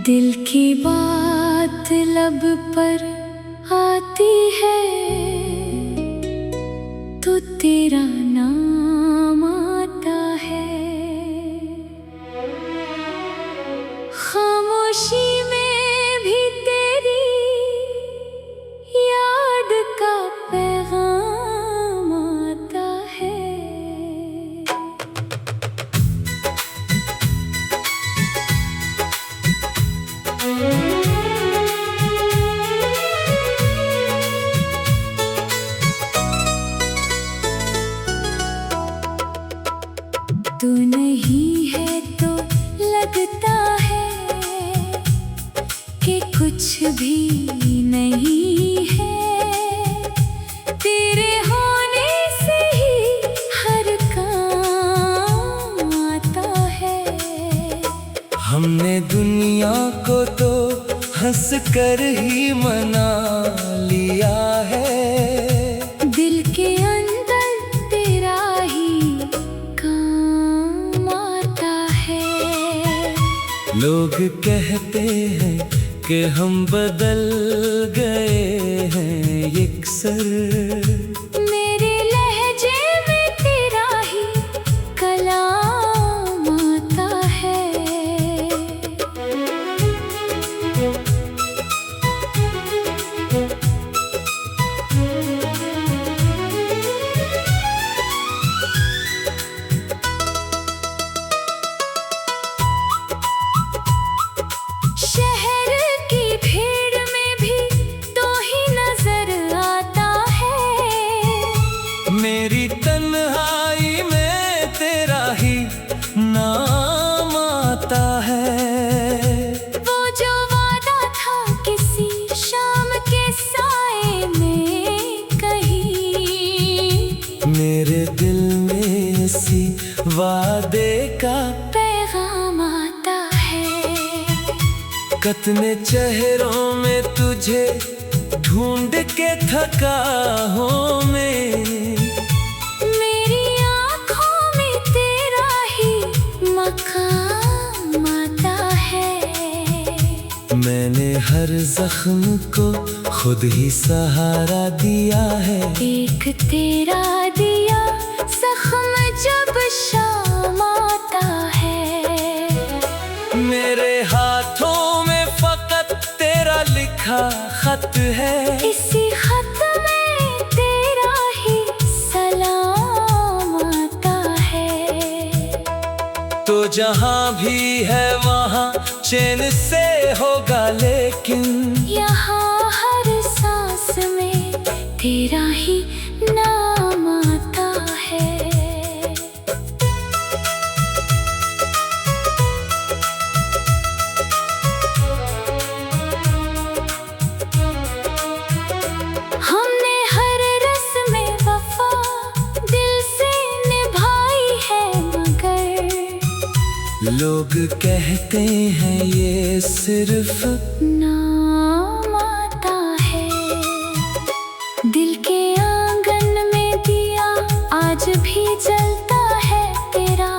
दिल की बात लब पर आती है तो तेरा नाम आता है। खामोशी में भी तेरी याद का पैगाम आता है। तू नहीं है तो लगता है कि कुछ भी नहीं है। तेरे होने से ही हर काम आता है। हमने दुनिया को तो हंस कर ही मना लिया है। दिल के अंदर तेरा ही काम आता है। लोग कहते हैं कि हम बदल गए हैं यकसर। मेरे लहजे में तेरा ही कलाम आता है। शहर की भीड़ में भी तो ही नजर आता है। मेरी तन्हाई में तेरा ही नाम आता है। वो जो वादा था किसी शाम के साए में कहीं, मेरे दिल में इसी वादे का पैगाम आता है। कितने चेहरों में तुझे ढूंढ के थका हूँ मैं। मेरी आँखों में तेरा ही मकाम आता है। मैंने हर जख्म को खुद ही सहारा दिया है। एक तेरा दिया जख्म जब शाम आता है। मेरे हाथों में फकत तेरा लिखा खत है। इसी खत में तेरा ही सलाम आता है। तो जहाँ भी है वहाँ चैन से होगा, लेकिन यहाँ हर सांस में तेरा ही नाम आता है। हमने हर रस्म वफा दिल से निभाई है, मगर लोग कहते हैं ये सिर्फ नाम आता है। दिल के आंगन में दिया आज भी जलता है तेरा।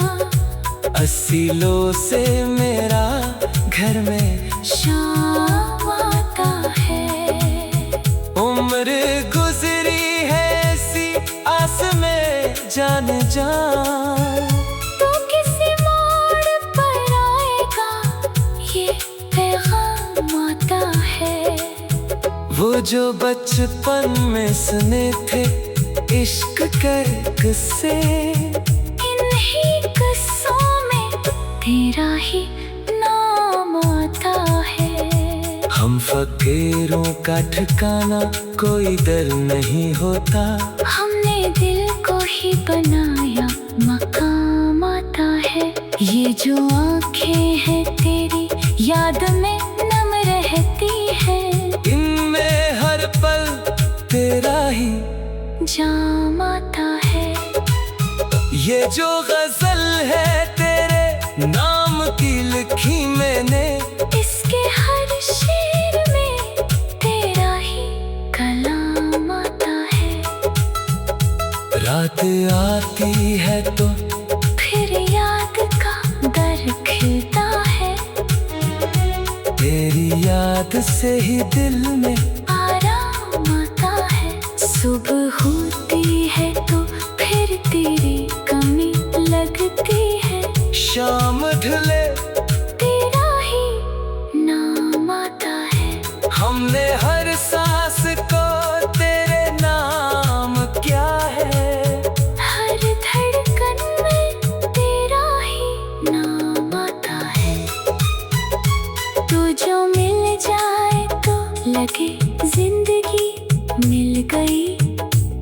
असीलों से मेरा घर में शाम आता है। उम्र गुजरी है ऐसी आस में जान जान। तो किसी मोड़ पर आएगा ये पैगाम आता है। वो जो बचपन में सुने थे इश्क के किस्से, इन्हीं किस्सों में तेरा ही नाम आता है। हम फकीरों का ठिकाना कोई डर नहीं होता। हमने दिल को ही बनाया मकाम आता है। ये जो आँखें हैं तेरी याद में नम रहती है। इनमें हर पल तेरा ही जाम आता है। ये जो गजल है तेरे नाम की लिखी मैंने। इसके हर शेर में तेरा ही कलाम आता है। रात आती है तो फिर याद का दर खिलता है। तेरी याद से ही दिल में आराम आता है। सुबह होती है तो फिर तेरी कमी लगती है। शाम ढले तेरा ही नाम आता है। हमने हर सांस को तेरे नाम क्या है। हर धड़कन में तेरा ही नाम आता है। तू जो मिल जाए तो लगे जिंदगी मिल गई।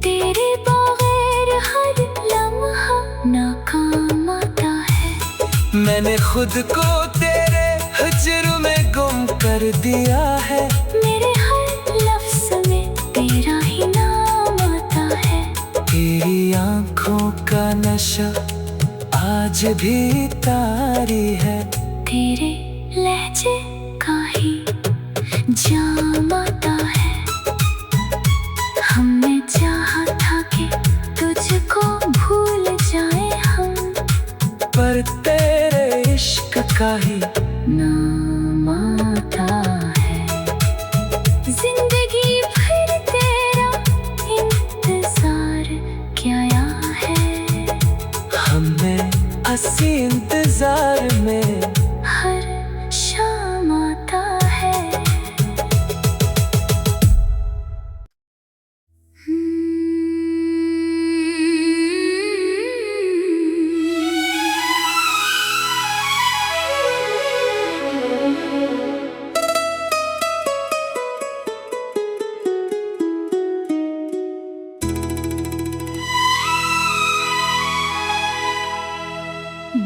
तेरे बगैर हर लम्हा नाकाम आता है। मैंने खुद को तेरे हुजूर में गुम कर दिया है। मेरे हर लफ्ज़ में तेरा ही नाम आता है। तेरी आंखों का नशा आज भी तारी है। तेरे लहजे का ही जाम आता है। हमने चाहा था कि तुझको भूल जाए हम, पर तेरे इश्क का ही नाम आता है। जिंदगी भर तेरा इंतजार किया है। हमने हंसी इंतजार में हर शाम आता है।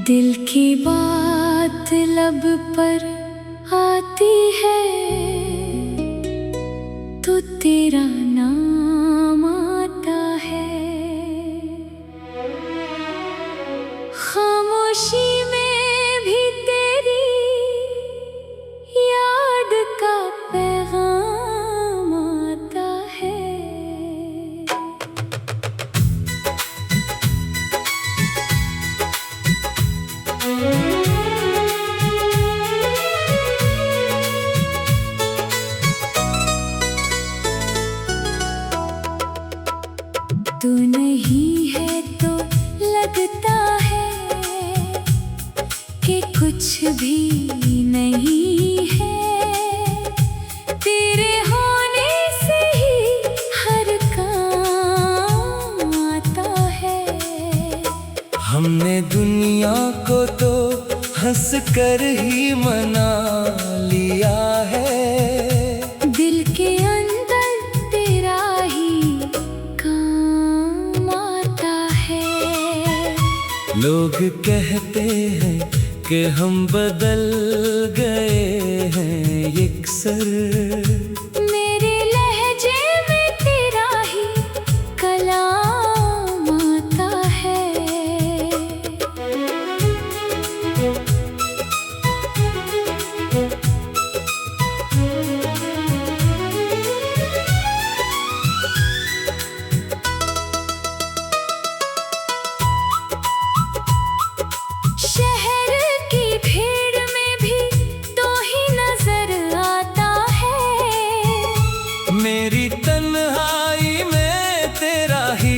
दिल की बात लब पर आती है तो तेरा नाम आता है। खामोशी में भी तेरी याद का पैगाम आता है। तू नहीं है तो लगता है कि कुछ भी नहीं है। तेरे होने से ही हर काम आता है। हमने दुनिया को तो हंस कर ही मना लिया है। दिल के अंदर तेरा ही काम आता है। लोग कहते हैं कि हम बदल गए हैं यकसर। मेरे लहजे में तेरा ही कलाम आता है। शहर की भीड़ में भी तो ही नजर आता है। मेरी तन्हाई में तेरा ही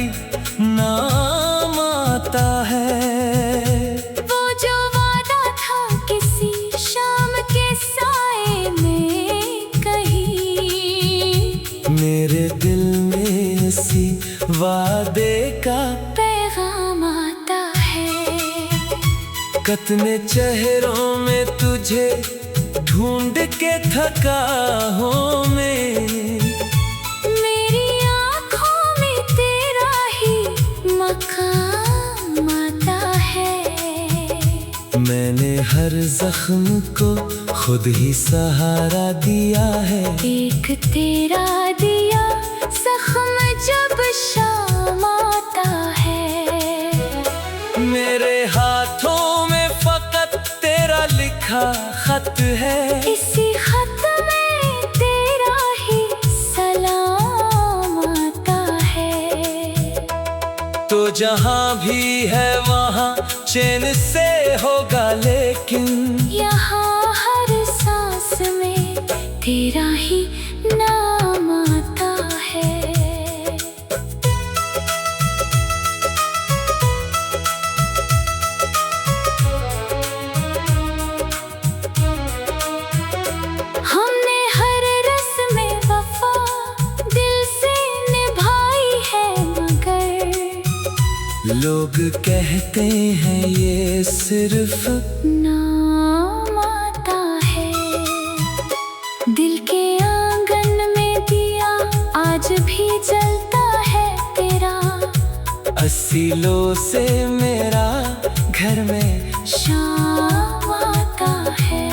नाम आता है। वो जो वादा था किसी शाम के साए में कहीं, मेरे दिल में इसी वादे का पैगाम आता है। कतने चेहरों में तुझे ढूंढ के थका हूँ मैं। मेरी आँखों में तेरा ही मकाम आता है। मैंने हर जख्म को खुद ही सहारा दिया है। एक तेरा दिया जख्म जब शाम आता है। मेरे हाथों में फकत तेरा लिखा खत है। इसी खत में तेरा ही सलाम आता है। तो जहाँ भी है वहाँ चैन से होगा, लेकिन यहाँ हर सांस में तेरा ही नाम आता है। हमने हर रस्म में वफा दिल से निभाई है, मगर लोग कहते हैं ये सिर्फ नाम आता है। दिल के आंगन में दिया आज भी जलता है तेरा, असीलों से मेरा घर में शाम आता है।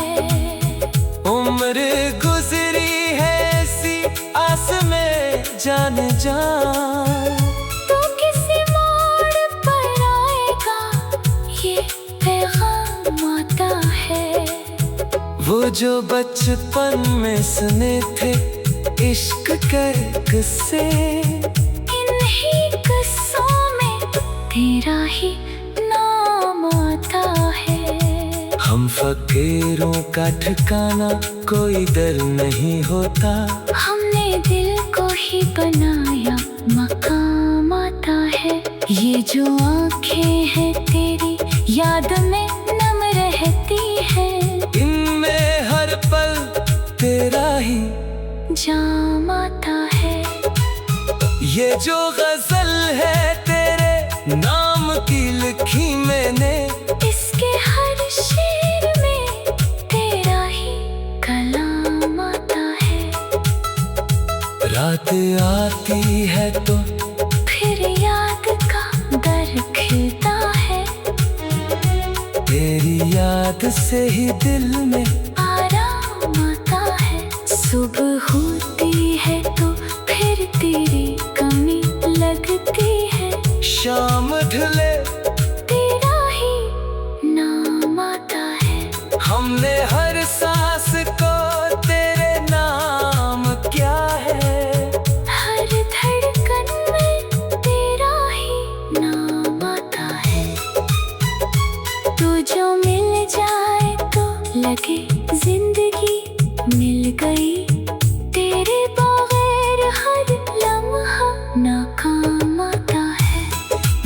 उम्र गुजरी है ऐसी आस में जान जा, तो किसी मोड़ पर आएगा ये पैगाम आता है। वो जो बचपन में सुने थे इश्क के किस्से, इन्हीं किस्सों में तेरा ही नाम आता है। हम फकीरों का ठिकाना कोई डर नहीं होता, हमने दिल को ही बनाया मकाम आता है। ये जो आंखें हैं तेरी याद में नम रहती है, इनमें हर पल तेरा ही जाम आता है। ये जो गजल है तेरे नाम की लिखी मैंने, इसके हर शेर में तेरा ही कलाम आता है। रात आती है तो फिर याद का दर खिलता है, तेरी याद से ही दिल में आराम आता है। सुबह होती है तो फिर तेरी कमी लगती है, शाम ढले तेरा ही नाम आता है। हमने हर सांस को तेरे नाम क्या है, हर धड़कन में तेरा ही नाम आता है। तू जो मिल जाए तो लगे जिंदगी मिल गई, तेरे बगैर हर लम्हा नाकाम आता है।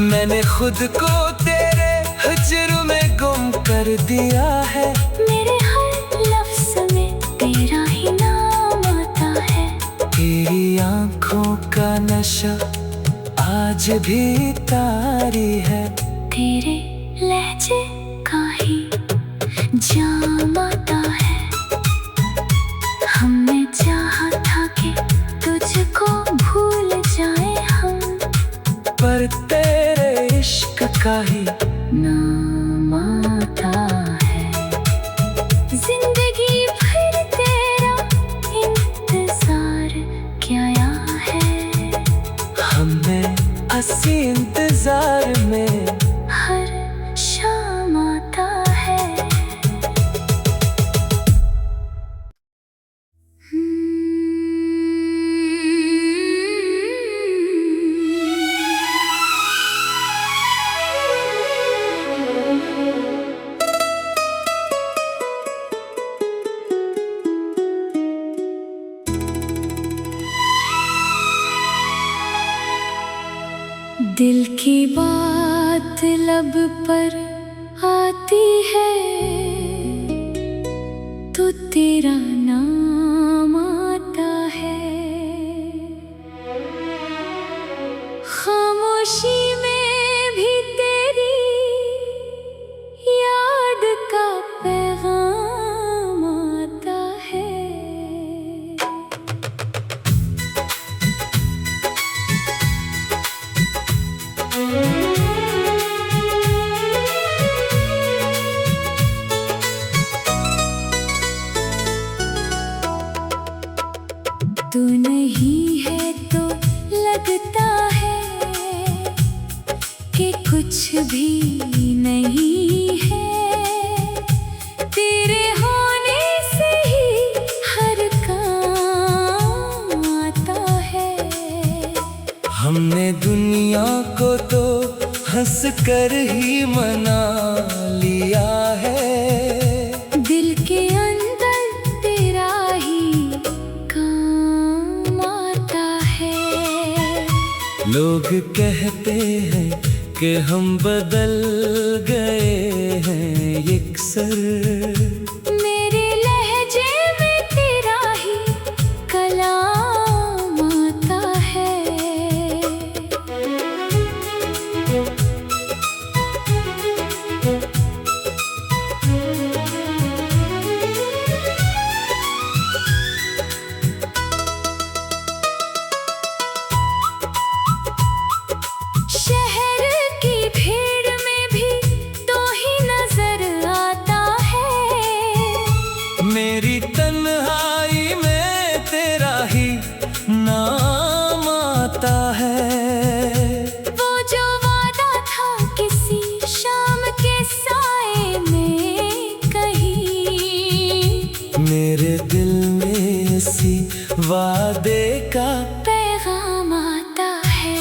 मैंने खुद को तेरे हिज्र में गुम कर दिया है, मेरे हर लफ्ज़ में तेरा ही नाम आता है। तेरी आंखों का नशा आज भी तारी है, तेरे लहजे का ही जाम आता है। हमने चाहा था कि तुझको भूल जाए हम, पर तेरे इश्क का ही नाम आता है। जिंदगी भर तेरा इंतजार किया है, हमने असी इंतजार में हर शाम आता है। दिल की बात लब पर आती है तो तेरा नाम आता है। खामोशी में भी तेरी याद का पैगाम आता है। तू नहीं है तो लगता है कि कुछ भी नहीं है, तेरे होने से ही हर काम आता है। हमने दुनिया को तो हंस कर ही मना लिया है, दिल के अंदर तेरा ही कहते हैं कि हम बदल गए हैं यकसर। मेरे लहजे में तेरा ही कलाम आता है। शहर की भीड़ में भी तो ही नजर आता है। मेरी तन्हाई में तेरा ही नाम आता है। वो जो वादा था किसी शाम के साए में कहीं, मेरे दिल में इसी वादे का पैगाम आता है।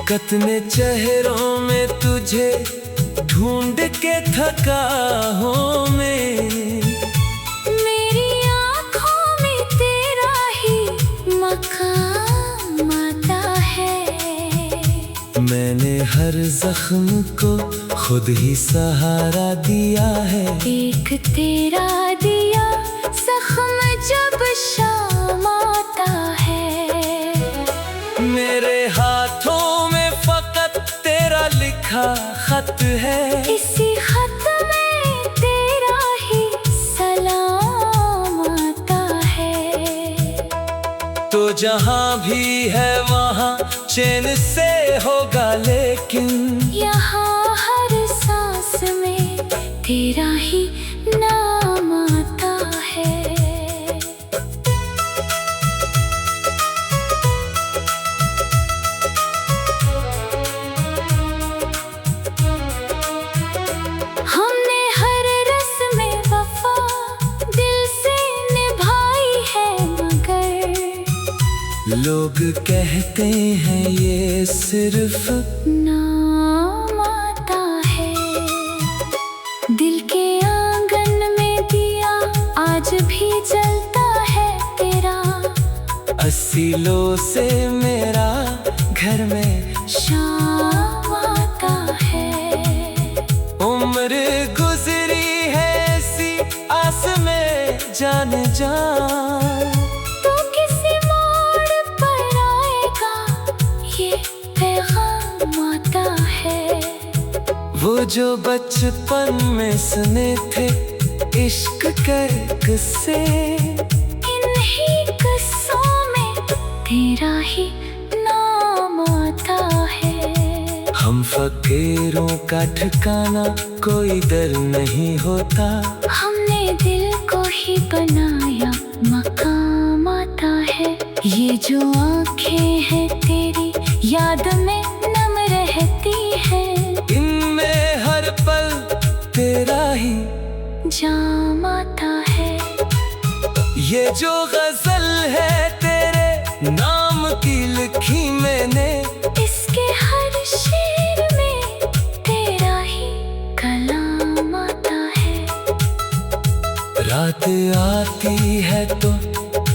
कितने चेहरों में तुझे ढूंढ के थका हूँ मैं। मेरी आँखों में तेरा ही मकाम आता है। मैंने हर जख्म को खुद ही सहारा दिया है। एक तेरा दिया जख्म जब शाम आता है। मेरे हाथों में फकत तेरा लिखा खत है। इसी खत में तेरा ही सलाम आता है। तो जहाँ भी है वहाँ चैन से होगा, लेकिन यहाँ हर सांस में तेरा ही नाम आता है। हमने हर रस्म में वफा दिल से निभाई है, मगर लोग कहते हैं ये सिर्फ नाम आता है। दिल के आंगन में दिया आज भी जलता है तेरा। असीलों से मेरा घर में शाम आता है। उम्र गुजरी है ऐसी आस में जान जा। तो किसी मोड़ पर आएगा ये पैगाम आता है। वो जो बचपन में सुने थे इश्क के किस्से, इन्हीं किस्सों में तेरा ही नाम आता है। हम फकीरों का ठिकाना कोई दर नहीं होता। हमने दिल को ही बनाया मकाम आता है। ये जो आँखें हैं तेरी याद में नम रहती है। इनमें हर पल तेरा ही जाम आता है। ये जो गजल है तेरे नाम की लिखी मैंने। इसके हर शेर में तेरा ही कलाम आता है। रात आती है तो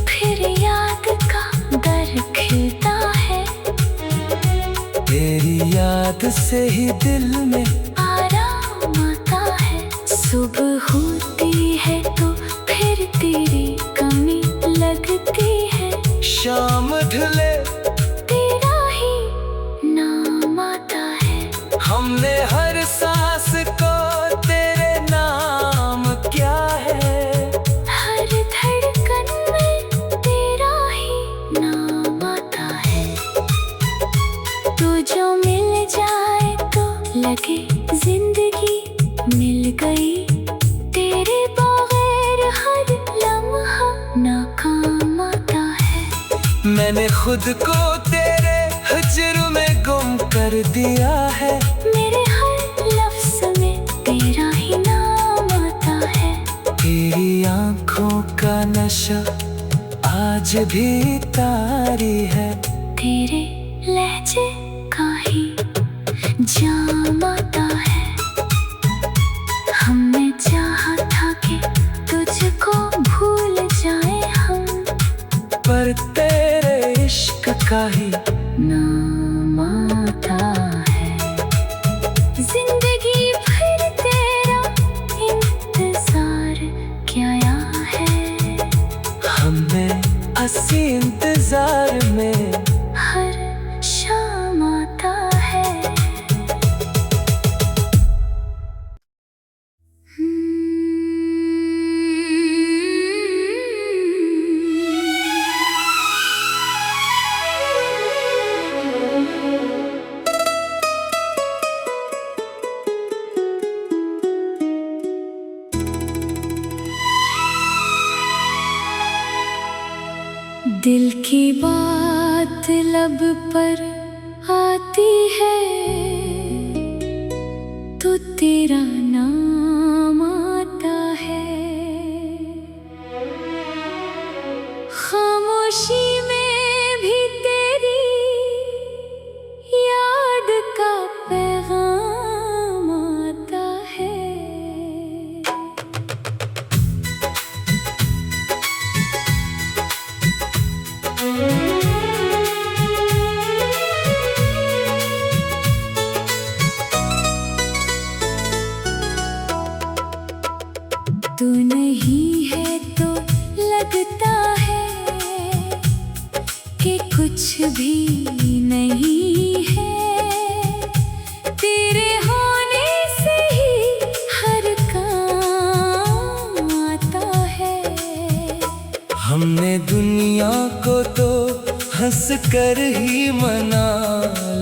फिर याद का दर खिलता है। तेरी याद से ही दिल में आराम आता है। सुबह होती है तो फिर तेरी कमी लगती है। शाम ढले तेरा ही नाम आता है। हमने हर सांस को तेरे नाम क्या है। हर धड़कन में तेरा ही नाम आता है। तू जो मिल जाए तो लगे जिंदगी मिल गई। तेरे बगैर हर लम्हा नाकाम आता है। मैंने खुद को तेरे हुजूर में गुम कर दिया है। मेरे हर लफ्ज़ में तेरा ही नाम आता है। तेरी आंखों का नशा आज भी तारी है। तेरे लहजे का ही जाम आता है। हमने चाहा था कि तुझको भूल जाए हम, पर तेरे इश्क का ही नाम दिल की बात लब पर आती है तो तेरा नाम आता है। खामोशी में भी तेरी याद का पैगाम आता है। तू नहीं है तो लगता है कि कुछ भी नहीं है। तेरे होने से ही हर काम आता है। हमने दुनिया को तो हंस कर ही मना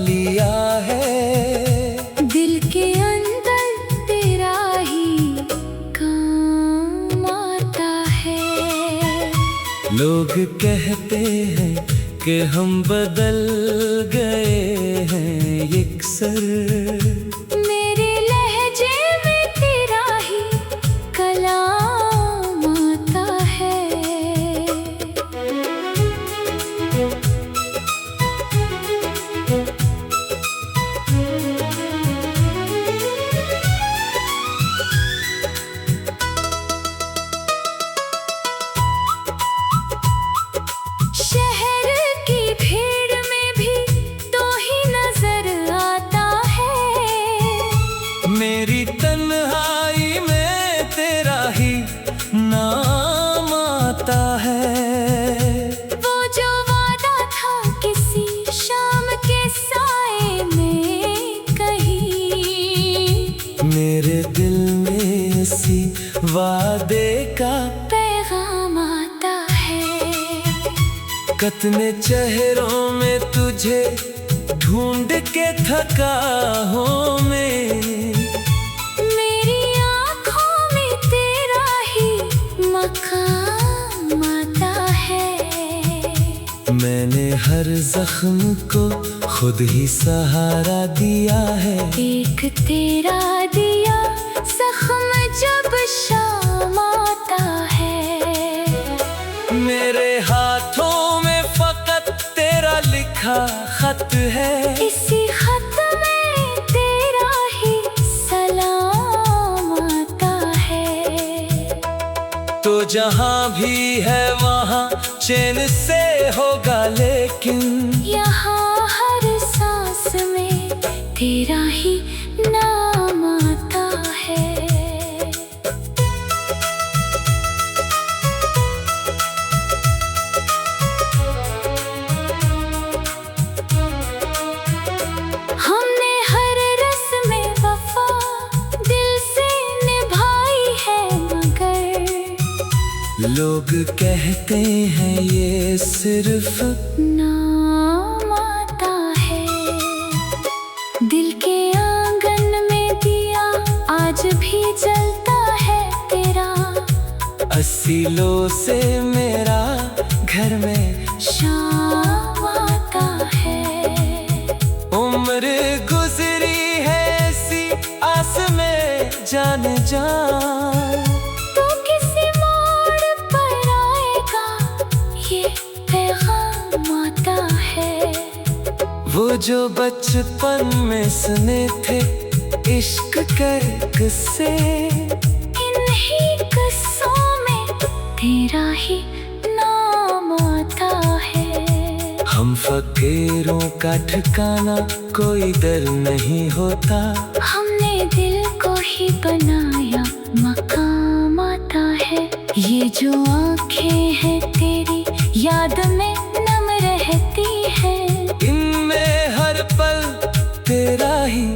लिया है। दिल के अंदर तेरा ही काम आता है। लोग कहते हैं कि हम बदल गए हैं यकसर। मेरे लहजे में तेरा ही कलाम आता है। शहर की भीड़ में भी तो ही नजर आता है। मेरी तन्हाई में तेरा ही नाम आता है। वो जो वादा था किसी शाम के साए में कहीं, मेरे दिल में इसी वादे का पैगाम आता है। कतने चेहरों में तुझे ढूंढ के थका हूँ मैं। मेरी आँखों में तेरा ही मकाम आता है। मैंने हर जख्म को खुद ही सहारा दिया है। एक तेरा दिया जख्म जब शाम आता है। मेरे हाथों में फकत तेरा लिखा खत है। इसी खत में तेरा ही सलाम आता है। तो जहाँ भी है वहाँ चैन से होगा, लेकिन यहाँ हर सांस में तेरा ही नाम आता है। हमने हर रस्में वफा दिल से निभाई है, मगर लोग कहते हैं ये सिर्फ नाम आता है। दिल के आंगन में दिया आज भी जलता है तेरा। असीलों से मेरा घर में शाम आता है। उम्र गुजरी है ऐसी आस में जान जान। तो किसी मोड़ पर आएगा ये पैगाम आता है। वो जो बचपन में सुने थे इश्क के किस्से, इन्हीं किस्सों में तेरा ही नाम आता है। हम फकीरों का ठिकाना कोई दर नहीं होता। हमने दिल को ही बनाया मकाम आता है। ये जो आँखें हैं तेरी याद में नम रहती है। इनमें हर पल तेरा ही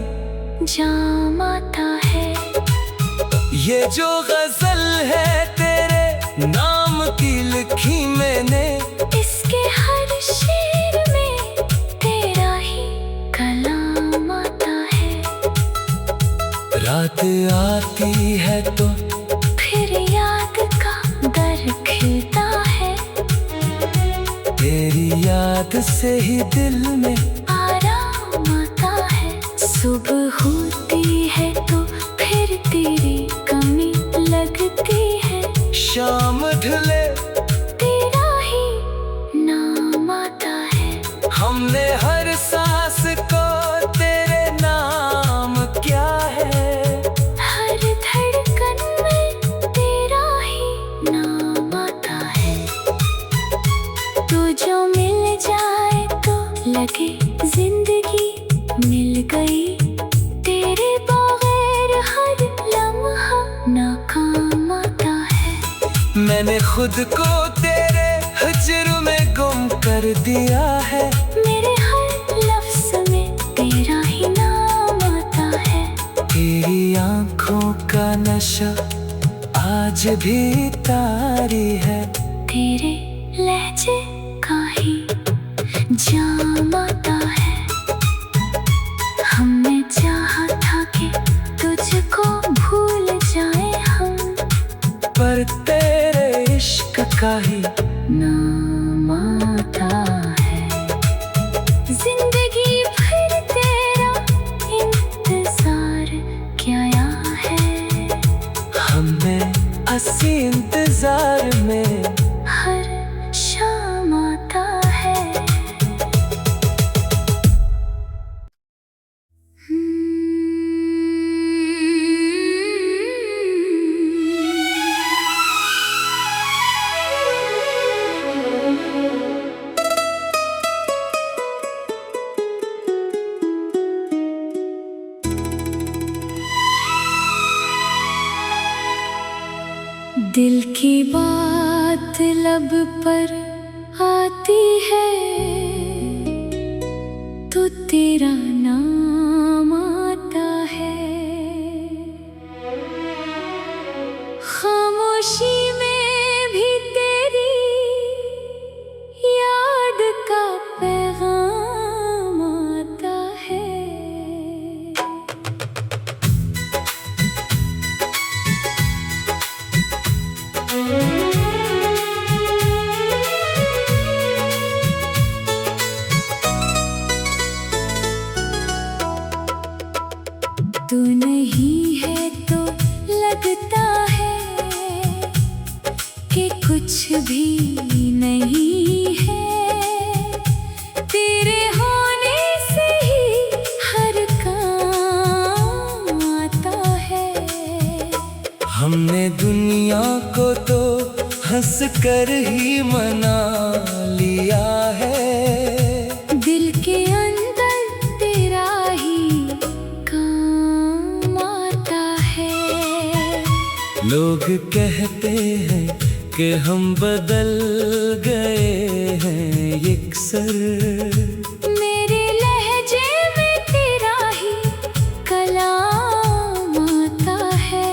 जाम आता है। ये जो गजल है तेरे नाम की लिखी मैंने। इसके हर शेर में तेरा ही कलाम आता है। रात आती है तो फिर याद का दर खिलता है। याद से ही दिल में आराम आता है। सुबह होती है तो फिर तेरी कमी लगती है। शाम ढले तेरा ही नाम आता है। हमने हर सांस को तेरे नाम क्या है। हर धड़कन में तेरा ही नाम आता है। तू जो मिल जाए तो लगे जिंदगी मिल गई। तेरे बगैर हर लम्हा नाकाम आता है। मैंने खुद को तेरे हजर में गुम कर दिया है। मेरे हर लफ्ज़ में तेरा ही नाम आता है। तेरी आंखों का नशा आज भी तारी है। तेरे लहजे का ही जाम आता है। हमने चाहा था कि तुझको भूल जाए हम, पर तेरे इश्क का ही नाम आता है। जिंदगी भर तेरा इंतजार किया है। हमने अस्सी इंतजार में हर शाम आता है। दिल की बात लब पर आती है तो तेरा नाम आता है। खामोशी में भी तेरी याद का पैगाम आता है। तू नहीं है तो लगता है कि कुछ भी नहीं है। तेरे होने से ही हर काम आता है। हमने दुनिया को तो हंस कर ही मना लिया है। दिल के अंदर तेरा ही काम आता है। लोग कहते हैं कि हम बदल गए हैं यकसर। मेरे लहजे में तेरा ही कलाम आता है।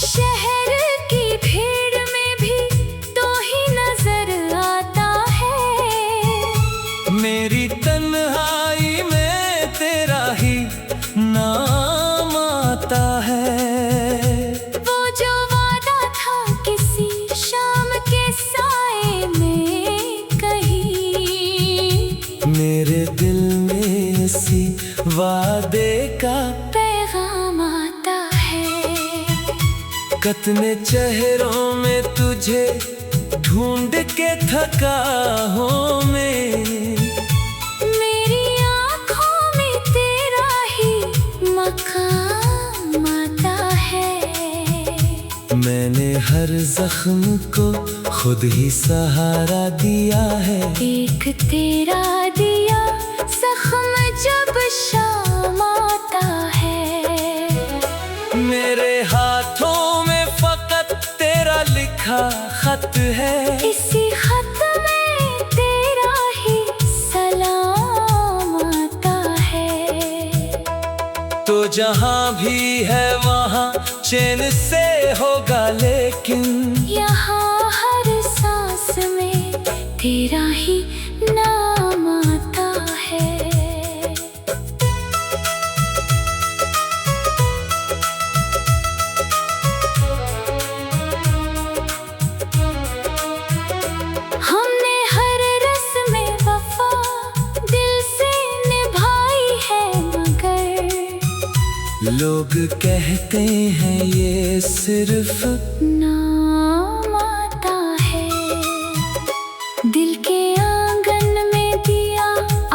शहर की भीड़ में भी तो ही नजर आता है। मेरी तन्हाई में तेरा ही नाम आता है। वो जो वादा था किसी शाम के साए में कहीं, मेरे दिल में इसी वादे का पैगाम आता है। कितने चेहरों में तुझे ढूंढ के थका हूँ मैं। मेरी आँखों में तेरा ही मकाम आता है। मैंने हर जख्म को खुद ही सहारा दिया है। एक तेरा दिया जख्म जब शाम आता है। मेरे हाथों में फकत तेरा लिखा खत है। इसी खत में तेरा ही सलाम आता है। तो जहाँ भी है वहाँ चैन से होगा, लेकिन यहाँ हर सांस में तेरा ही नाम आता है। हमने हर रस्म वफा दिल से निभाई है, मगर लोग कहते हैं ये सिर्फ नाम आता है। दिल के आंगन में दिया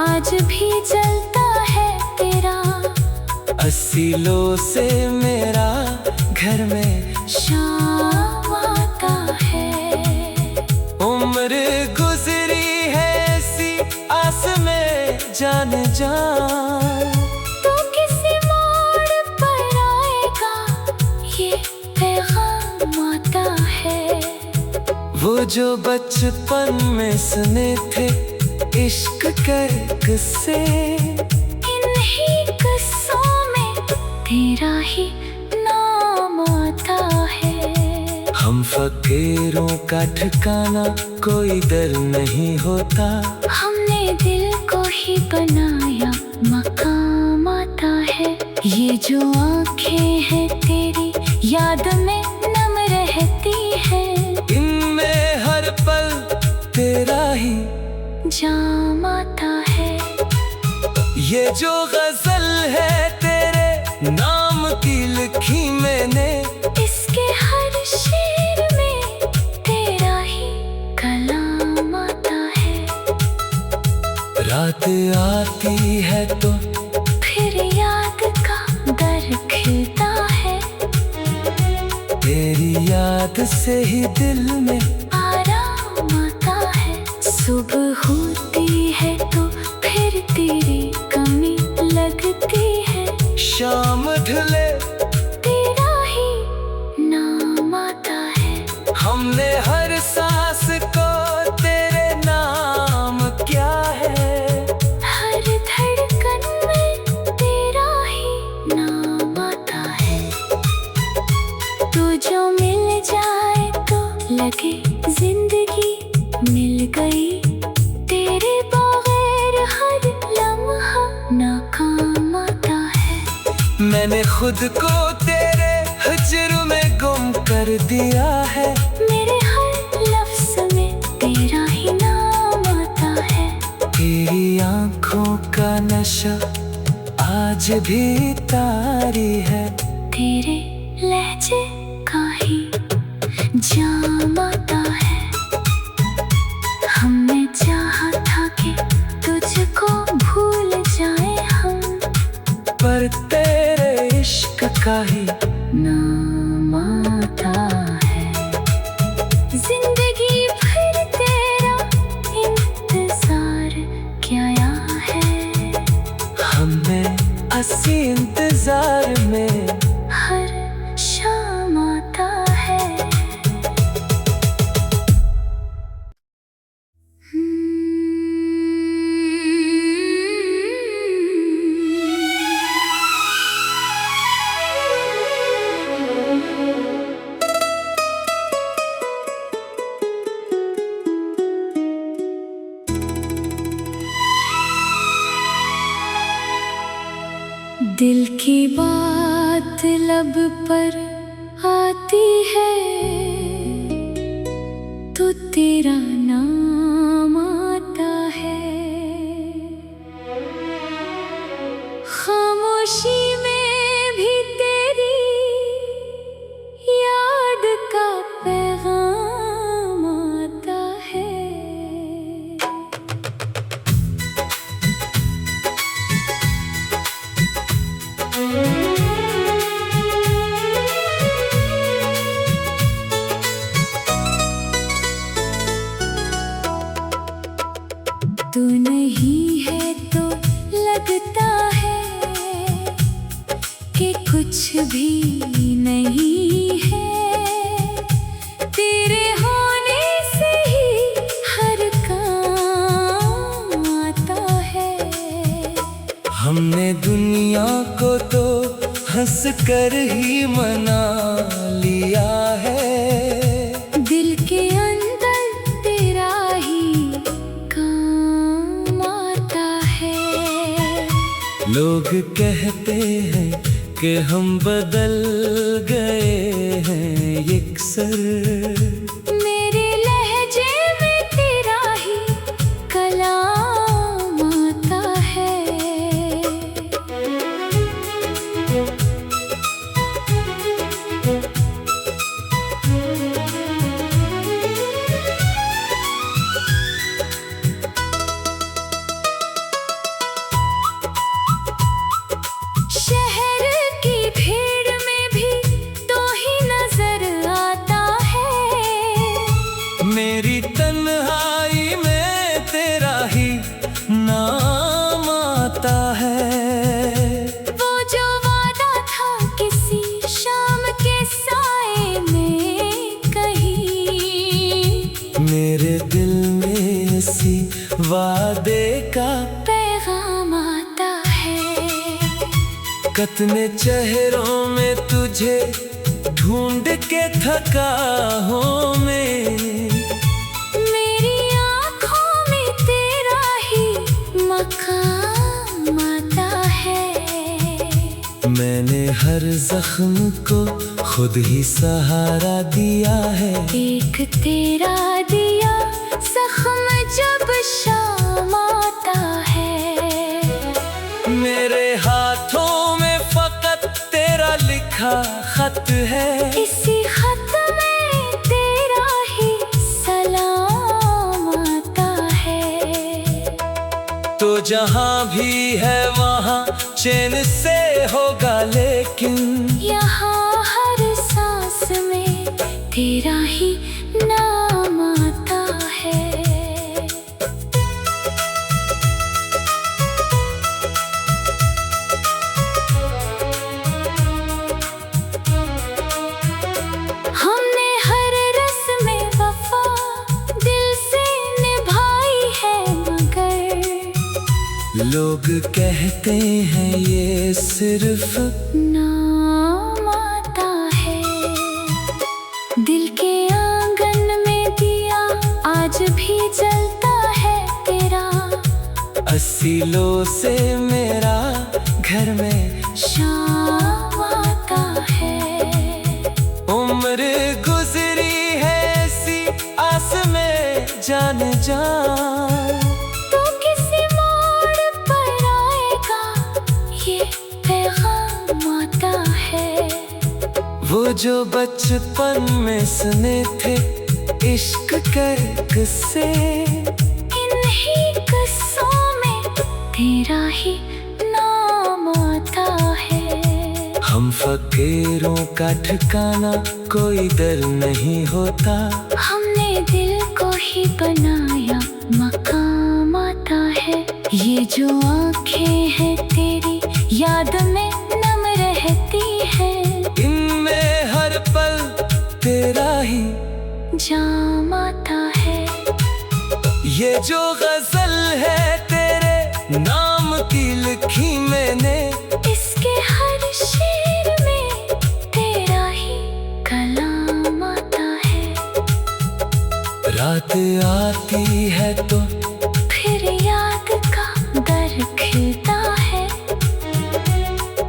आज भी जलता है तेरा, असीलों से मेरा घर में शाम आता है। उम्र गुजरी है ऐसी आस में जान जान, तो किसी मोड़ पर आएगा ये पैगाम आता है। वो जो बचपन में सुने थे इश्क के किस्से, इन्हीं किस्सों में तेरा ही नाम आता है। हम फकीरों का ठिकाना कोई दर नहीं होता, हमने दिल को ही बनाया मकाम आता है। ये जो आंखें हैं तेरी याद में नम रहती है, इनमें हर पल तेरा ही जाम आता है। ये जो गजल है तेरे नाम की लिखी मैंने, इसके हर शेर में तेरा ही कलाम आता है। रात आती है तो फिर याद का दर खिलता है, तेरी याद से ही दिल में आराम आता है। सुबह होती है तो फिर तेरी कमी लगती है, शाम ढले तेरा ही नाम आता है। हमने हर सांस को तेरे नाम क्या है, हर धड़कन में तेरा ही नाम आता है। तू जो मिल जाए तो लगे जिंदगी मिल गई, तेरे बगैर हर लम्हा नाकाम आता है। मैंने खुद को तेरे हजर में गुम कर दिया है, मेरे हर लफ्ज़ में तेरा ही नाम आता है। तेरी आंखों का नशा आज भी तारी है, तेरे लहजे का ही जाम आता है। हमने चाहा था कि तुझको भूल जाए हम, पर तेरे इश्क का ही नाम आता है। जिंदगी भर तेरा इंतजार क्या है, हमने असी इंतजार में हर शाम आता है। दिल की बात लब पर आती है तो तेरा नाम आता है। खामोशी में भी तेरी याद का पैगाम आता है। तू नहीं है तो लगता है कि कुछ भी नहीं है, तेरे होने से ही हर काम आता है। हमने दुनिया को तो हंस कर ही मना लिया है, दिल के अंदर तेरा ही लोग कहते हैं कि हम बदल गए हैं यकसर। मेरे लहजे में तेरा ही कलाम आता है। शहर की भीड़ में भी तो ही नजर आता है। मेरी तन्हाई में तेरा ही नाम आता है। वो जो वादा था किसी शाम के साए में कहीं, मेरे दिल में इसी वादे का पैगाम आता है। कितने चेहरों में तुझे ढूंढ के थका हूँ मैं। मेरी आँखों में तेरा ही मकाम आता है। मैंने हर जख्म को खुद ही सहारा दिया है। एक तेरा दिया जख्म जब शाम आता है। मेरे हाथों में फकत तेरा लिखा खत है। इसी खत में तेरा ही सलाम आता है। तो जहाँ भी है वहाँ चैन से होगा, लेकिन यहाँ हर सांस में तेरा ही नाम आता है। हमने हर रस्म वफा दिल से निभाई है, मगर लोग कहते हैं ये सिर्फ नाम आता है। दिल के आंगन में दिया आज भी जलता है तेरा। असीलों से मेरा घर में शाम आता है। उम्र गुजरी है ऐसी आस में जान जान। तो किसी मोड़ पर आएगा ये पैगाम आता है। वो जो बचपन में सुने थे इश्क के किस्से, इन्हीं किस्सों में तेरा ही नाम आता है। हम फकीरों का ठिकाना कोई डर नहीं होता। हमने दिल को ही बनाया मकाम आता है। ये जो आँखें हैं तेरी याद में नम रहती है। इनमें हर पल तेरा ही जाम आता है। ये जो गजल है तेरे नाम की लिखी मैंने। इसके हर शेर में तेरा ही कलाम आता है। रात आती है तो फिर याद का दर खिलता है।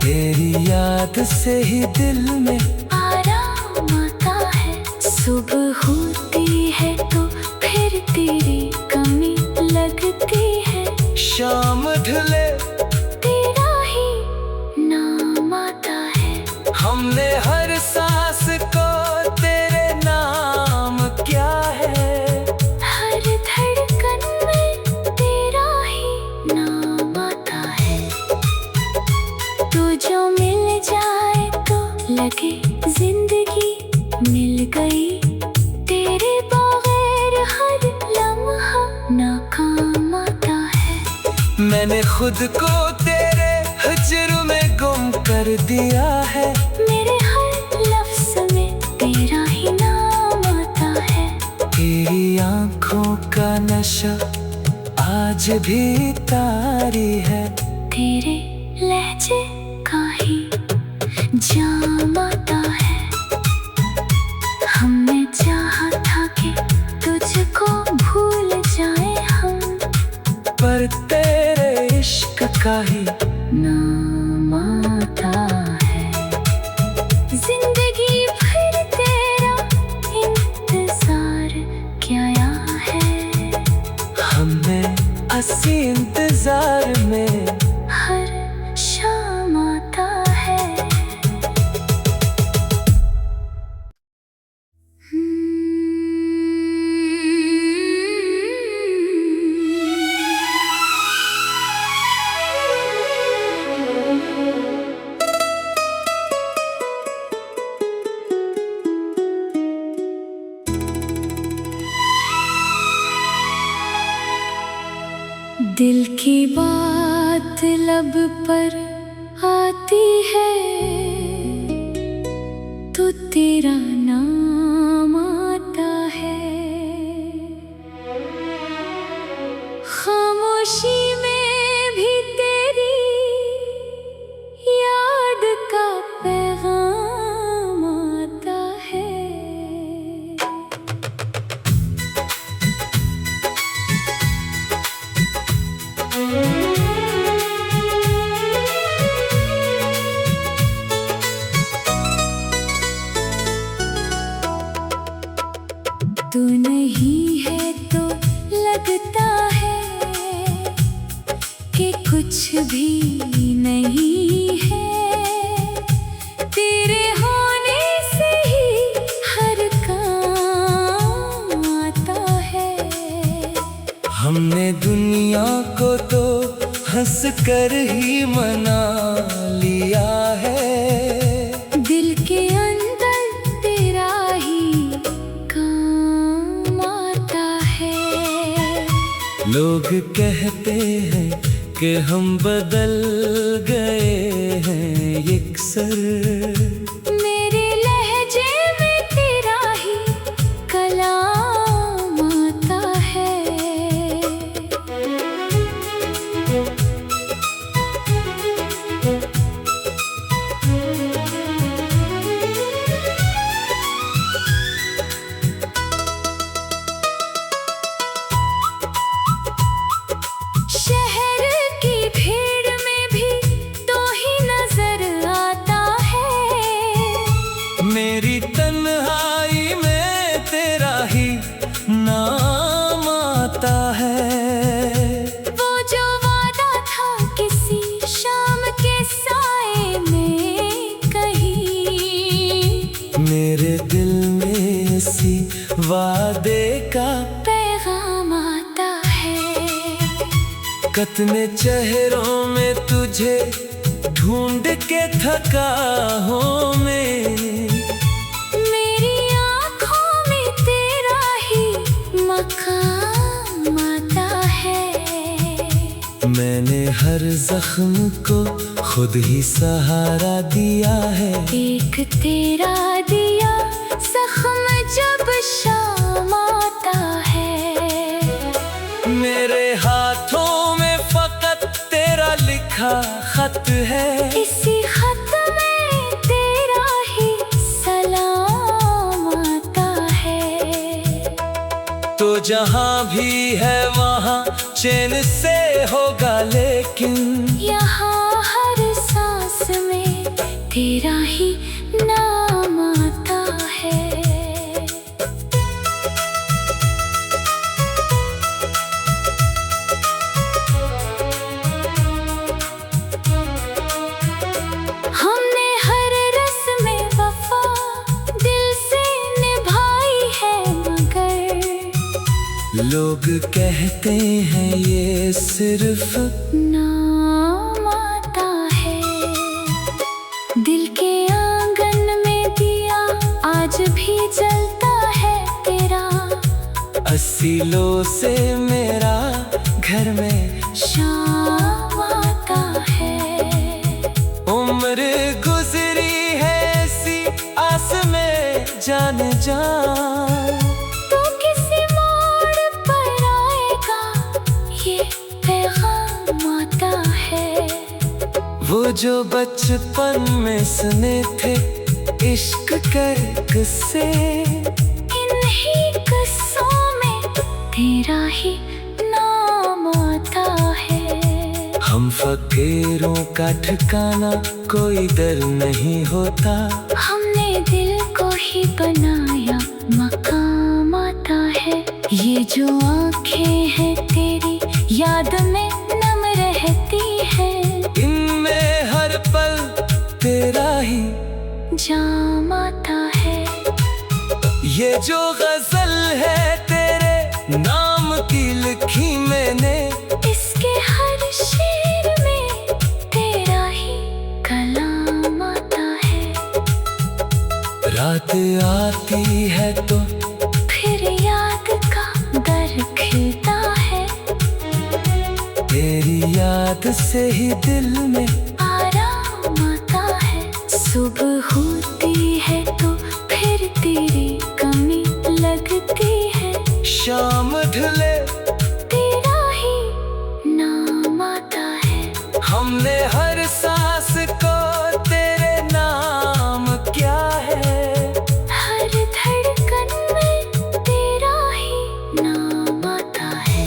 तेरी याद से ही दिल में आराम आता है। सुबह होती है तो फिर तेरी कमी लगती है। शाम ढले तेरा ही नाम आता है। हमने हर सांस को तेरे नाम क्या है। हर धड़कन में तेरा ही नाम आता है। तू जो मिल जाए तो लगे जिंदगी मिल गई। तेरे बगैर हर लम्हा नाकाम आता है। मैंने खुद को तेरे हजर में गुम कर दिया है। मेरे हर लफ्ज़ में तेरा ही नाम आता है। तेरी आंखों का नशा आज भी तारी है। तेरे लहजे का ही जाम आता है। हमने चाहा था कि तुझको भूल जाए हम, पर तेरे इश्क का ही नाम की बात लब पर आती है तो तेरा नाम आता है। खामोशी में भी तेरी याद का पैगाम आता है। तू नहीं है तो लगता है कि कुछ भी नहीं है। तेरे होने से ही हर काम आता है। हमने दुनिया को तो हंस कर ही मना लिया है। दिल के अंदर तेरा ही काम आता है। लोग कहते हैं कि हम बदल गए हैं यकसर। मेरे लहजे में तेरा ही कलाम आता है। शहर की भीड़ में भी तो ही नजर आता है। मेरी तन्हाई में तेरा ही नाम आता है। वो जो वादा था किसी शाम के साए में कहीं, मेरे दिल में इसी वादे का पैगाम आता है। कितने चेहरों में तुझे ढूंढ के थका हूँ मैं। मेरी आँखों में तेरा ही मकाम आता है। मैंने हर जख्म को खुद ही सहारा दिया है। एक तेरा दिया जख्म जब शाम आता है। मेरे हाथों में फकत तेरा लिखा खत है। इसी खत में तेरा ही सलाम आता है। तो जहाँ भी है वहाँ चैन से होगा, लेकिन यहाँ हर सांस में तेरा ही नाम आता है। हमने हर रस्म वफा दिल से निभाई है, मगर लोग कहते हैं ये सिर्फ नाम आता है। दिल के आंगन में दिया आज भी जलता है तेरा। असीलों से मेरा घर में शाम आता है। उम्र गुजरी है ऐसी आस में जान जान। तो किसी मोड़ पर आएगा ये पैगाम आता है। वो जो बचपन में सुने थे इश्क के किस्से, इन्हीं किस्सों में तेरा ही नाम आता है। हम फकीरों का ठिकाना कोई डर नहीं होता। हमने दिल को ही बनाया मकाम आता है। ये जो आँखें हैं तेरी याद में नम रहती है। इनमें हर पल तेरा ही जाम आता है। ये जो गजल है तेरे नाम की लिखी मैंने। इसके हर शेर में तेरा ही कलाम आता है। रात आती है तो फिर याद का दर खिलता है। तेरी याद से ही दिल में आराम आता है। सुबह होती है तो फिर तेरी कमी लगती है। शाम ढले तेरा ही नाम आता है। हमने हर सांस को तेरे नाम क्या है। हर धड़कन में तेरा ही नाम आता है।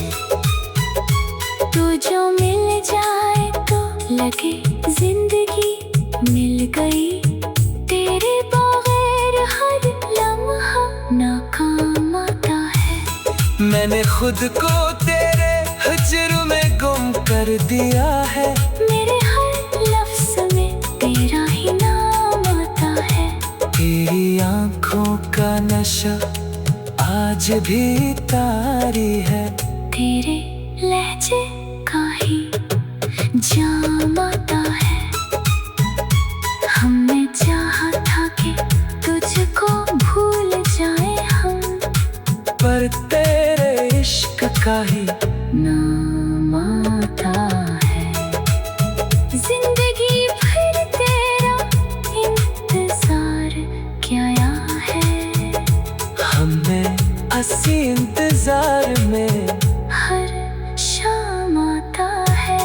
तू जो मिल जाए तो लगे जिंदगी मिल गई। तेरे बगैर हर लम्हा नाकाम आता है। मैंने खुद को तेरे हुजूर में गुम कर दिया है। मेरे हर लफ्ज़ में तेरा ही नाम आता है। तेरी आँखों का नशा आज भी तारी है। तेरे लहजे का ही जाम आता है। हमने चाहा था कि तुझको भूल जाए हम, पर तेरे इश्क का ही नाम आता है। जिंदगी भर तेरा इंतजार किया है। हमने अस्सी इंतजार में हर शाम आता है।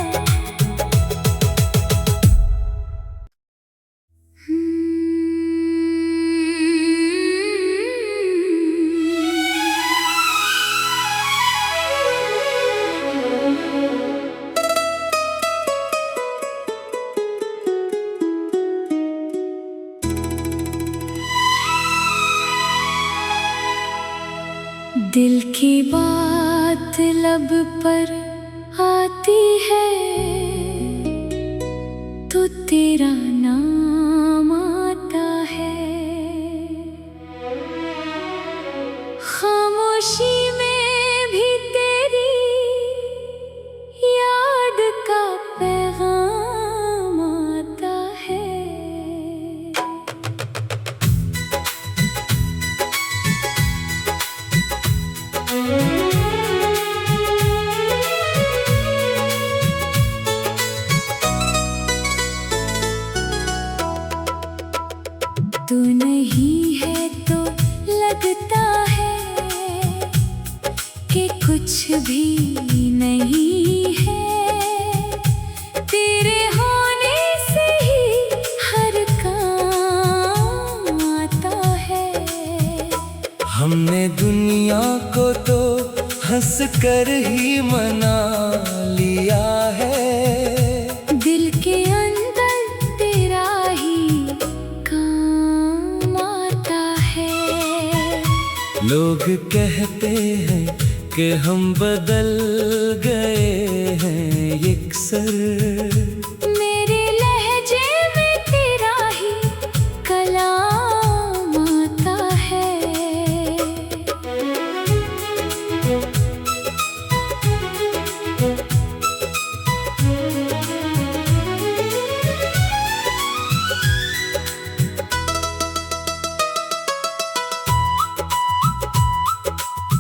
दिल की बात लब पर आती है तो तेरा नाम आता है। खामोशी में भी तेरी याद का पैगाम आता है। तू नहीं है तो लगता है कि कुछ भी नहीं है। तेरे होने से ही हर काम आता है। हमने दुनिया को तो हंस कर ही मना लिया है। दिल के अंदर तेरा ही काम आता है। लोग कहते हैं कि हम बदल गए हैं यकसर। मेरे लहजे में तेरा ही कलाम आता है।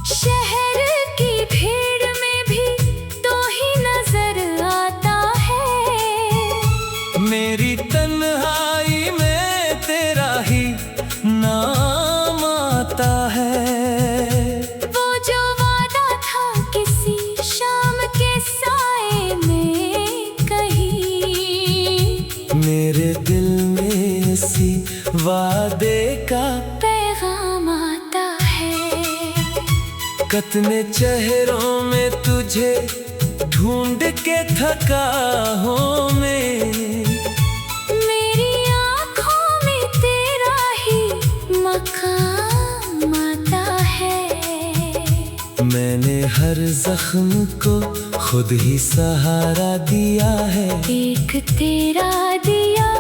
शहर की भीड़ में भी तो ही नजर आता है। मेरी तन्हाई में तेरा ही नाम आता है। वो जो वादा था किसी शाम के साए में कहीं, मेरे दिल में इसी वादे का पैगाम आता है। कितने चेहरों में तुझे ढूंढ के थका हूँ मैं। मेरी आँखों में तेरा ही मकाम आता है। मैंने हर जख्म को खुद ही सहारा दिया है। एक तेरा दिया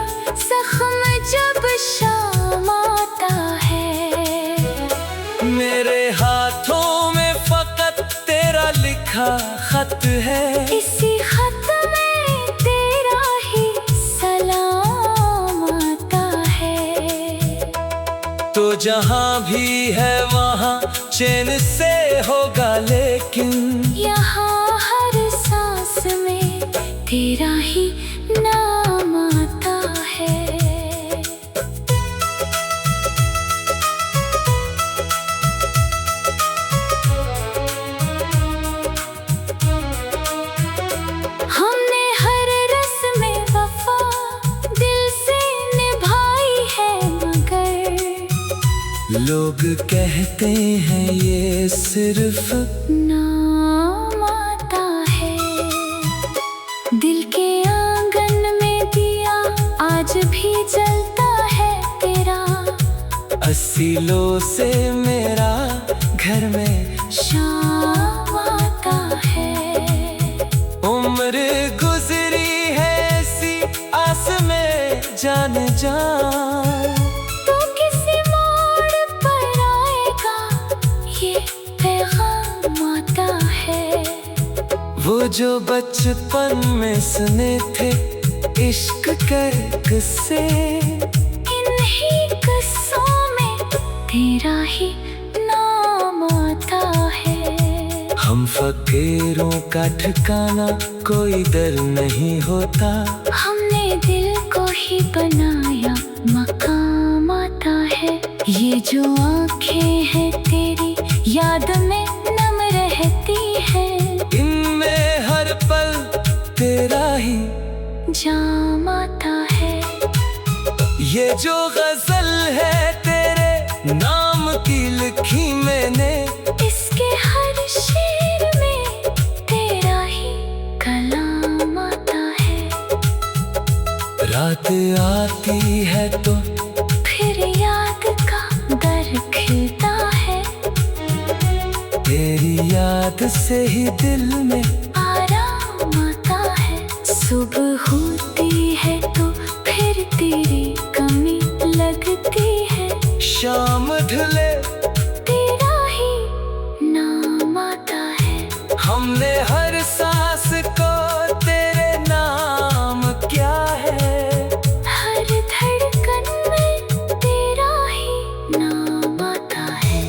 जख्म जब शाम आता है। मेरे हाथों में फकत तेरा लिखा खत है। इसी खत में तेरा ही सलाम आता है। तो जहाँ भी है वहाँ चैन से होगा, लेकिन यहाँ हर सांस में तेरा ही नाम आता है। हमने हर रस्म में वफा दिल से निभाई है, मगर लोग कहते हैं ये सिर्फ नाम आता है। दिल के आंगन में दिया आज भी जलता है तेरा, असीलों से मेरा घर में शाम आता है। उम्र गुजरी है ऐसी आस में जान जा, तो किसी मोड़ पर आएगा ये पैगाम आता है। वो जो बचपन में सुने थे इश्क के किस्से, इन्हीं किस्सों में तेरा ही नाम आता है। हम फकीरों का ठिकाना कोई दर नहीं होता, हमने दिल को ही बनाया मकाम आता है। ये जो आँखें हैं तेरी याद में नम रहती है, इनमें हर पल तेरा ही जाम आता है। ये जो गजल है तेरे नाम की लिखी मैंने, इसके हर शेर में तेरा ही कलाम आता है। रात आती है तो फिर याद का दर खिलता है, तेरी याद से ही दिल में आराम आता है। सुबह होती है तो फिर तेरी कमी लगती है, शाम ढले तेरा ही नाम आता है। हमने हर सांस को तेरे नाम क्या है, हर धड़कन में तेरा ही नाम आता है।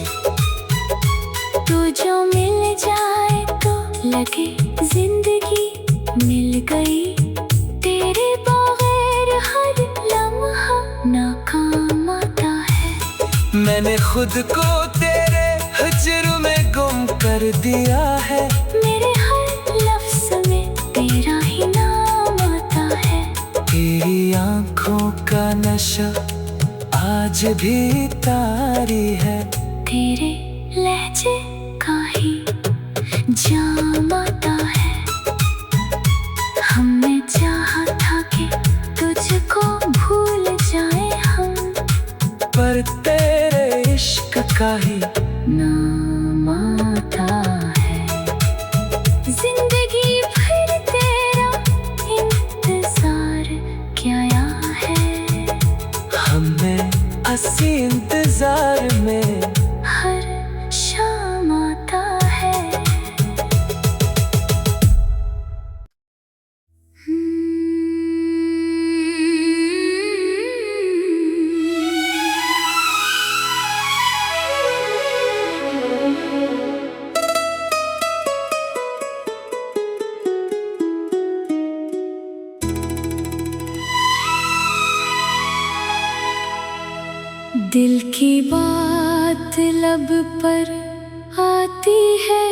तू जो मिल जाए तो लगे जिंदगी मिल गई, तेरे बगैर हर लम्हा नाकाम आता है। मैंने खुद को तेरे हिज्र में गुम कर दिया है, मेरे हर लफ्ज़ में तेरा ही नाम आता है। तेरी आंखों का नशा आज भी तारी है, तेरे लहजे का ही जाम आता है। हमने चाहा था कि तुझको भूल जाए हम, पर तेरे इश्क का ही नाम आता है। जिंदगी भर तेरा इंतजार किया है, हमने असी इंतजार में हर शाम आता है। दिल की बात लब पर आती है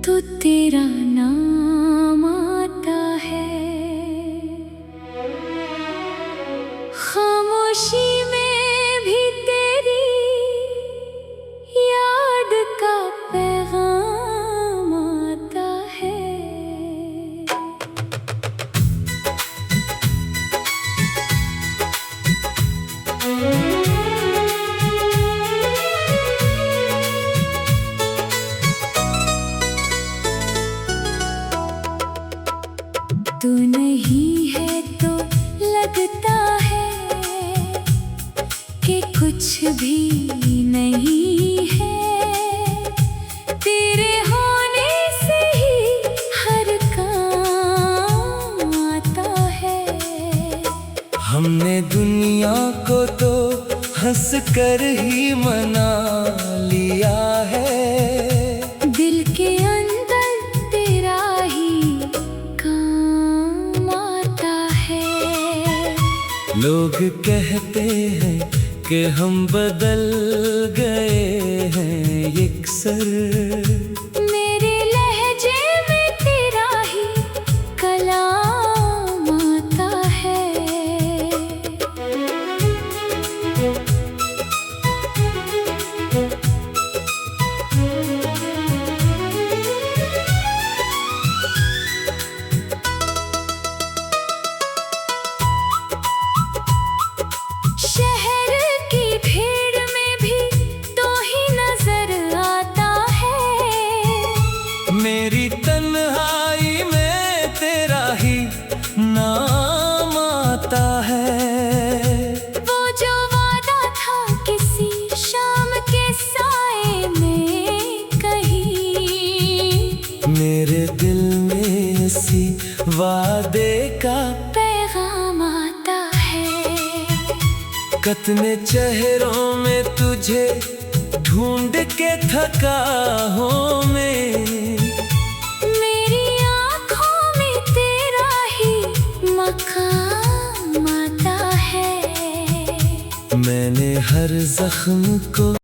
तो तेरा नाम आता है। खामोशी में भी तेरी याद का पैगाम आता है। तू नहीं है तो लगता है कि कुछ भी नहीं है, तेरे होने से ही हर काम आता है। हमने दुनिया को तो हंस कर ही मना लिया है, दिल के अंदर तेरा ही लोग कहते हैं कि हम बदल गए हैं यकसर। मेरे लहजे में तेरा ही कलाम आता है। शहर की भीड़ में भी तो ही नजर आता है। मेरी तन्हाई में तेरा ही नाम आता है। वो जो वादा था किसी शाम के साए में कहीं, मेरे दिल में इसी वादे का पैगाम आता है। कितने चेहरों में तुझे ढूंढ के थका हूँ मैं। मेरी आँखों में तेरा ही मकाम आता है। मैंने हर जख्म को